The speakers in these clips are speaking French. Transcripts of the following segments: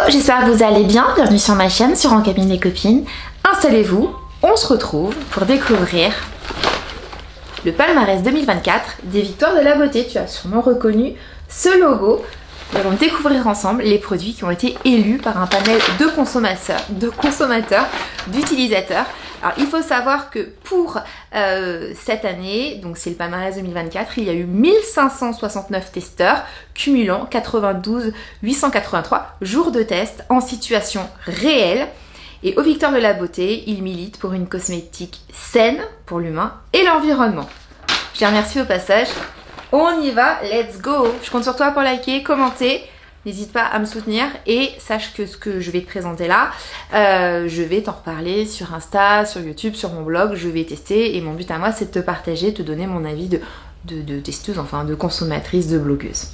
j'espère que vous allez bien. Bienvenue sur ma chaîne, sur En Cabine les Copines. Installez-vous, on se retrouve pour découvrir le palmarès 2024 des Victoires de la Beauté. Tu as sûrement reconnu ce logo. Nous allons découvrir ensemble les produits qui ont été élus par un panel de consommateurs, d'utilisateurs. Alors il faut savoir que pour cette année, donc c'est le palmarès 2024, il y a eu 1569 testeurs, cumulant 92 883 jours de test en situation réelle. Et aux Victoires de la Beauté, ils militent pour une cosmétique saine pour l'humain et l'environnement. Je les remercie au passage. On y va, let's go! Je compte sur toi pour liker, commenter. N'hésite pas à me soutenir et sache que ce que je vais te présenter là, je vais t'en reparler sur Insta, sur YouTube, sur mon blog. Je vais tester et mon but à moi, c'est de te partager, te donner mon avis de testeuse, enfin de consommatrice, de blogueuse.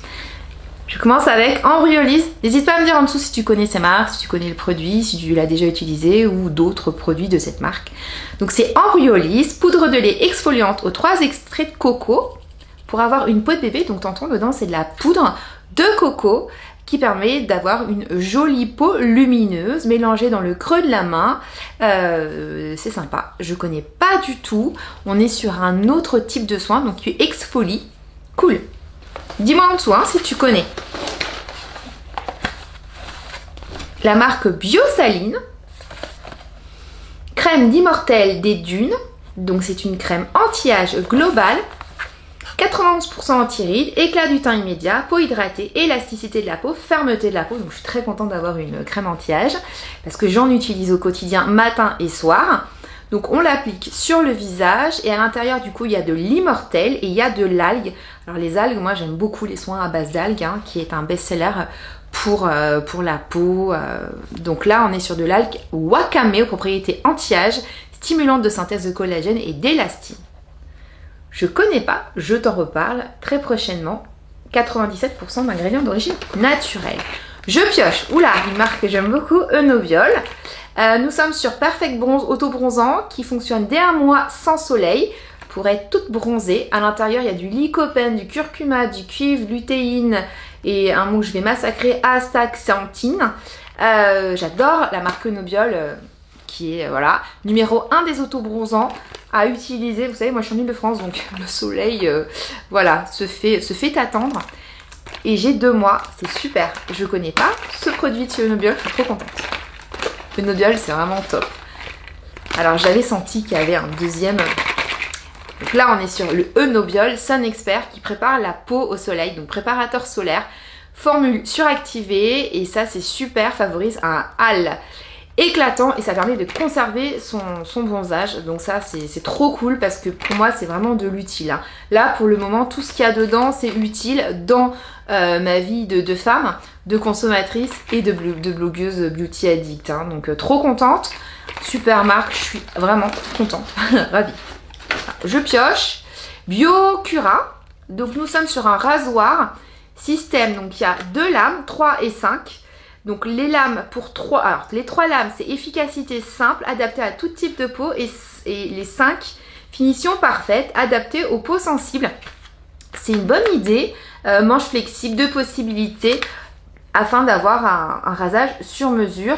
Je commence avec Embryolisse. N'hésite pas à me dire en dessous si tu connais ces marques, si tu connais le produit, si tu l'as déjà utilisé ou d'autres produits de cette marque. Donc c'est Embryolisse, poudre de lait exfoliante aux 3 extraits de coco pour avoir une peau de bébé. Donc t'entends dedans, c'est de la poudre de coco qui permet d'avoir une jolie peau lumineuse mélangée dans le creux de la main. C'est sympa, je connais pas du tout. On est sur un autre type de soin, donc tu exfolies. Cool. Dis-moi en dessous si tu connais. La marque Biosaline. Crème d'Immortelle des Dunes. Donc c'est une crème anti-âge globale. 91% anti-rides, éclat du teint immédiat, peau hydratée, élasticité de la peau, fermeté de la peau. Donc je suis très contente d'avoir une crème anti-âge parce que j'en utilise au quotidien matin et soir. Donc on l'applique sur le visage et à l'intérieur du coup il y a de l'immortelle et il y a de l'algue. Alors les algues, moi j'aime beaucoup les soins à base d'algues qui est un best-seller pour la peau. Donc là on est sur de l'algue wakame aux propriétés anti-âge, stimulante de synthèse de collagène et d'élastine. Je connais pas, je t'en reparle très prochainement. 97% d'ingrédients d'origine naturelle. Je pioche, oula, une marque que j'aime beaucoup, Enoviol. Nous sommes sur Perfect Bronze auto-bronzant qui fonctionne dès un mois sans soleil pour être toute bronzée. À l'intérieur, il y a du lycopène, du curcuma, du cuivre, lutéine et un mot que je vais massacrer, astaxanthine. J'adore la marque Enoviol qui est voilà, numéro 1 des auto-bronzants à utiliser. Vous savez, moi je suis en Ile-de-France, donc le soleil voilà, se fait attendre. Et j'ai 2 mois, c'est super. Je connais pas ce produit de chez Enoviol, je suis trop contente. Enoviol, c'est vraiment top. Alors j'avais senti qu'il y avait un deuxième. Donc là on est sur le Enoviol Sun Expert qui prépare la peau au soleil, donc préparateur solaire, formule suractivée et ça c'est super, favorise un hâle éclatant et ça permet de conserver son bronzage. Donc ça c'est trop cool parce que pour moi c'est vraiment de l'utile. Là pour le moment tout ce qu'il y a dedans c'est utile dans ma vie de femme, de consommatrice et de blogueuse beauty addict. Donc trop contente, super marque, je suis vraiment contente, ravie. Je pioche Biocura. Donc nous sommes sur un rasoir système, donc il y a 2 lames, 3 et 5. Donc les lames pour 3, alors les 3 lames c'est efficacité simple, adaptée à tout type de peau et les 5 finition parfaite, adaptée aux peaux sensibles. C'est une bonne idée, manche flexible, 2 possibilités afin d'avoir un rasage sur mesure.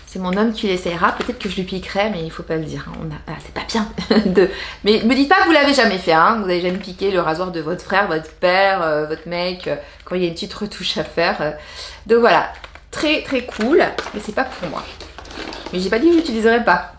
C'est mon homme qui l'essayera, peut-être que je lui piquerai mais il faut pas le dire, c'est pas bien. Mais me dites pas que vous l'avez jamais fait, vous n'avez jamais piqué le rasoir de votre frère, votre père, votre mec, quand il y a une petite retouche à faire. Donc voilà. Très très cool, mais c'est pas pour moi. Mais j'ai pas dit que je l'utiliserai pas.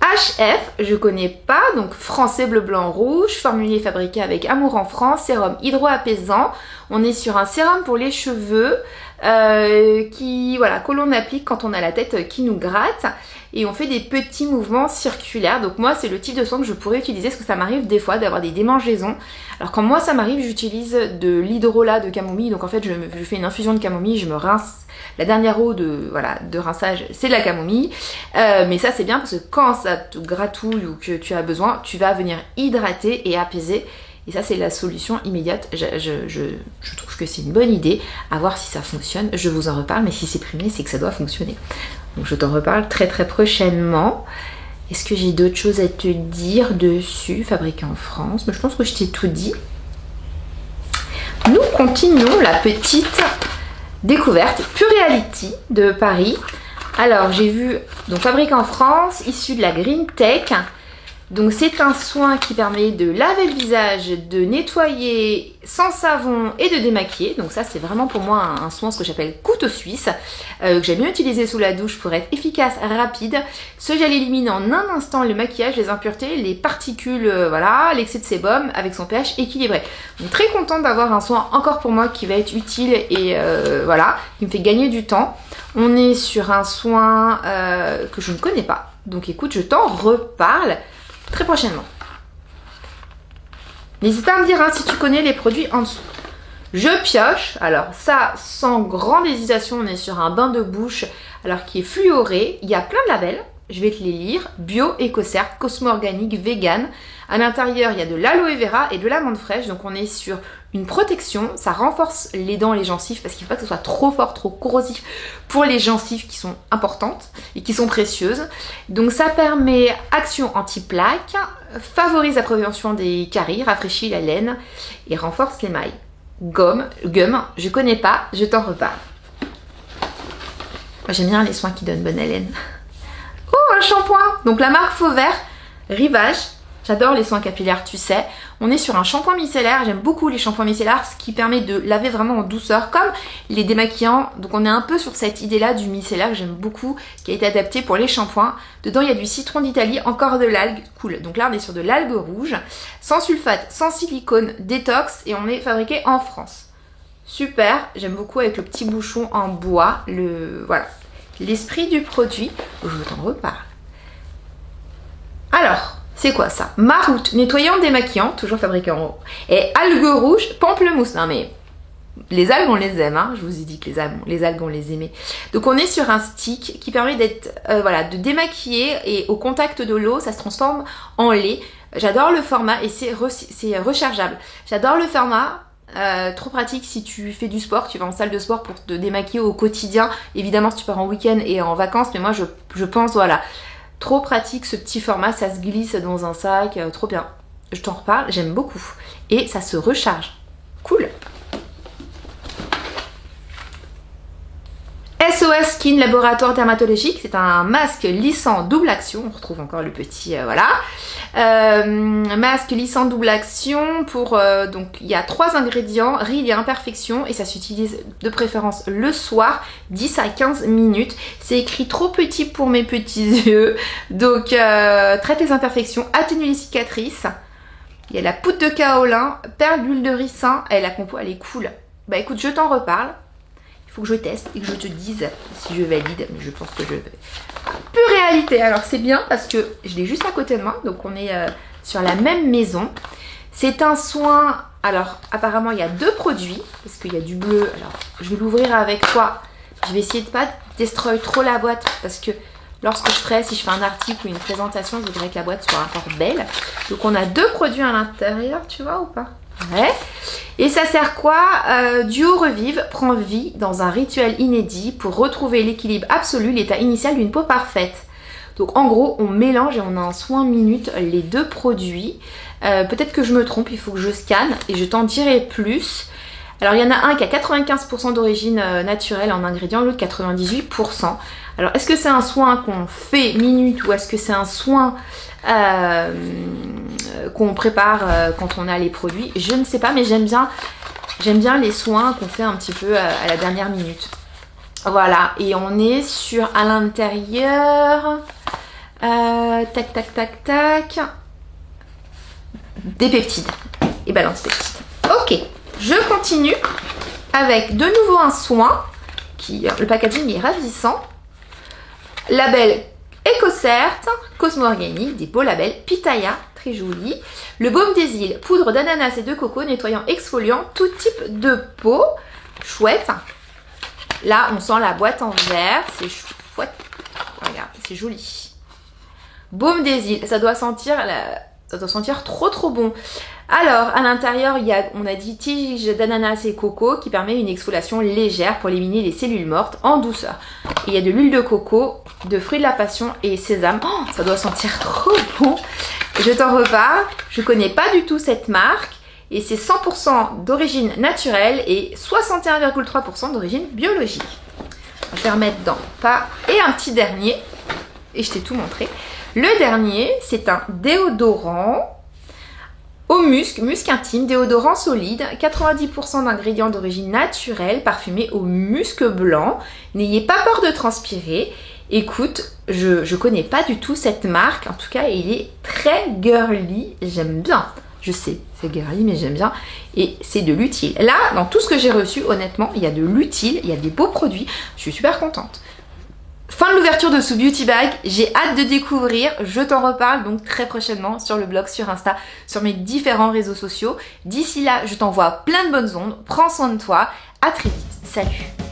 HF, je connais pas, donc français bleu blanc rouge, formulé fabriqué avec amour en France, sérum hydroapaisant. On est sur un sérum pour les cheveux que l'on applique quand on a la tête qui nous gratte et on fait des petits mouvements circulaires. Donc moi c'est le type de soin que je pourrais utiliser parce que ça m'arrive des fois d'avoir des démangeaisons. Alors quand moi ça m'arrive, j'utilise de l'hydrolat de camomille. Donc en fait je fais une infusion de camomille, je me rince. La dernière eau de rinçage c'est de la camomille. Mais ça c'est bien parce que quand ça te gratouille ou que tu as besoin, tu vas venir hydrater et apaiser. Et ça c'est la solution immédiate. Je trouve que c'est une bonne idée. À voir si ça fonctionne, je vous en reparle. Mais si c'est primé, c'est que ça doit fonctionner. Donc je t'en reparle très très prochainement. Est-ce que j'ai d'autres choses à te dire dessus? Fabriqué en France. Mais je pense que je t'ai tout dit. Nous continuons la petite découverte, Pure Reality de Paris. Alors j'ai vu, donc fabriqué en France, issu de la Green Tech. Donc c'est un soin qui permet de laver le visage, de nettoyer sans savon et de démaquiller. Donc ça c'est vraiment pour moi un soin, ce que j'appelle couteau suisse, que j'aime bien utiliser sous la douche pour être efficace, rapide. Ce gel élimine en un instant le maquillage, les impuretés, les particules, voilà, l'excès de sébum avec son pH équilibré. Donc très contente d'avoir un soin encore pour moi qui va être utile et voilà, qui me fait gagner du temps. On est sur un soin que je ne connais pas. Donc écoute, je t'en reparle très prochainement. N'hésite pas à me dire si tu connais les produits en dessous. Je pioche. Alors ça, sans grande hésitation, on est sur un bain de bouche alors qui est fluoré. Il y a plein de labels. Je vais te les lire. Bio, écocert, cosmo-organique, vegan. À l'intérieur, il y a de l'aloe vera et de l'amande fraîche. Donc on est sur une protection. Ça renforce les dents et les gencives parce qu'il ne faut pas que ce soit trop fort, trop corrosif pour les gencives qui sont importantes et qui sont précieuses. Donc ça permet action anti-plaque, favorise la prévention des caries, rafraîchit la laine et renforce l'émail. Gum, je connais pas, je t'en reparle. Moi j'aime bien les soins qui donnent bonne haleine. Oh, un shampoing. Donc la marque Fauvert, Rivage. J'adore les soins capillaires, tu sais. On est sur un shampoing micellaire. J'aime beaucoup les shampoings micellaires, ce qui permet de laver vraiment en douceur, comme les démaquillants. Donc on est un peu sur cette idée-là du micellaire que j'aime beaucoup, qui a été adapté pour les shampoings. Dedans, il y a du citron d'Italie, encore de l'algue. Cool. Donc là, on est sur de l'algue rouge, sans sulfate, sans silicone, détox, et on est fabriqué en France. Super. J'aime beaucoup avec le petit bouchon en bois. Voilà. L'esprit du produit. Je t'en reparle. Alors, c'est quoi ça? Maroute, nettoyant démaquillant, toujours fabriqué en haut. Et algues rouges, pamplemousse. Non mais, les algues on les aime, hein. Je vous ai dit que les algues on les aimait. Donc on est sur un stick qui permet d'être, voilà, de démaquiller et au contact de l'eau, ça se transforme en lait. J'adore le format et c'est rechargeable. J'adore le format. Trop pratique si tu fais du sport, tu vas en salle de sport pour te démaquiller au quotidien. Évidemment si tu pars en week-end et en vacances, mais moi je pense voilà. Trop pratique ce petit format, ça se glisse dans un sac, trop bien. Je t'en reparle, j'aime beaucoup. Et ça se recharge. Cool. SOS Skin Laboratoire Dermatologique, c'est un masque lissant double action. On retrouve encore le petit, voilà. Masque lissant double action pour, donc il y a 3 ingrédients, rides et imperfections et ça s'utilise de préférence le soir, 10 à 15 minutes. C'est écrit trop petit pour mes petits yeux, donc traite les imperfections, atténue les cicatrices. Il y a la poudre de kaolin, perle d'huile de ricin et la compo elle est cool. Bah écoute, je t'en reparle. Faut que je teste et que je te dise si je valide, mais je pense que je vais. Pure Réalité, alors c'est bien parce que je l'ai juste à côté de moi, donc on est sur la même maison. C'est un soin, alors apparemment il y a 2 produits, parce qu'il y a du bleu, alors je vais l'ouvrir avec toi. Je vais essayer de pas destroy trop la boîte, parce que lorsque si je fais un article ou une présentation, je voudrais que la boîte soit encore belle. Donc on a 2 produits à l'intérieur, tu vois ou pas? Ouais. Et ça sert quoi? Duo Revive prend vie dans un rituel inédit pour retrouver l'équilibre absolu, l'état initial d'une peau parfaite. Donc en gros, on mélange et on a en soin minute les 2 produits. Peut-être que je me trompe, il faut que je scanne et je t'en dirai plus. Alors il y en a un qui a 95% d'origine naturelle en ingrédients, l'autre 98%. Alors est-ce que c'est un soin qu'on fait minute ou est-ce que c'est un soin qu'on prépare quand on a les produits? Je ne sais pas, mais j'aime bien les soins qu'on fait un petit peu à la dernière minute. Voilà, et on est sur à l'intérieur, tac tac tac tac, des peptides et balance peptides. Ok, je continue avec de nouveau un soin qui, le packaging est ravissant. Label EcoCert, Cosmo-Organique, des beaux labels, Pitaya, très joli. Le baume des îles, poudre d'ananas et de coco, nettoyant, exfoliant, tout type de peau. Chouette. Là, on sent la boîte en verre, c'est chouette. Regarde, c'est joli. Baume des îles, ça doit sentir trop bon. Alors, à l'intérieur, il y a, on a dit, tige d'ananas et coco qui permet une exfoliation légère pour éliminer les cellules mortes en douceur. Et il y a de l'huile de coco, de fruits de la passion et sésame. Oh, ça doit sentir trop bon. Je t'en reparle. Je connais pas du tout cette marque. Et c'est 100% d'origine naturelle et 61,3% d'origine biologique. Je vais remettre dans pas. Et un petit dernier, et je t'ai tout montré. Le dernier, c'est un déodorant au musc intime, déodorant solide, 90% d'ingrédients d'origine naturelle, parfumé au musc blanc. N'ayez pas peur de transpirer. Écoute, je connais pas du tout cette marque, en tout cas il est très girly, j'aime bien. Je sais, c'est girly mais j'aime bien et c'est de l'utile. Là, dans tout ce que j'ai reçu, honnêtement, il y a de l'utile, il y a des beaux produits, je suis super contente. Fin de l'ouverture de ce beauty bag, j'ai hâte de découvrir, je t'en reparle donc très prochainement sur le blog, sur Insta, sur mes différents réseaux sociaux. D'ici là, je t'envoie plein de bonnes ondes, prends soin de toi, à très vite, salut!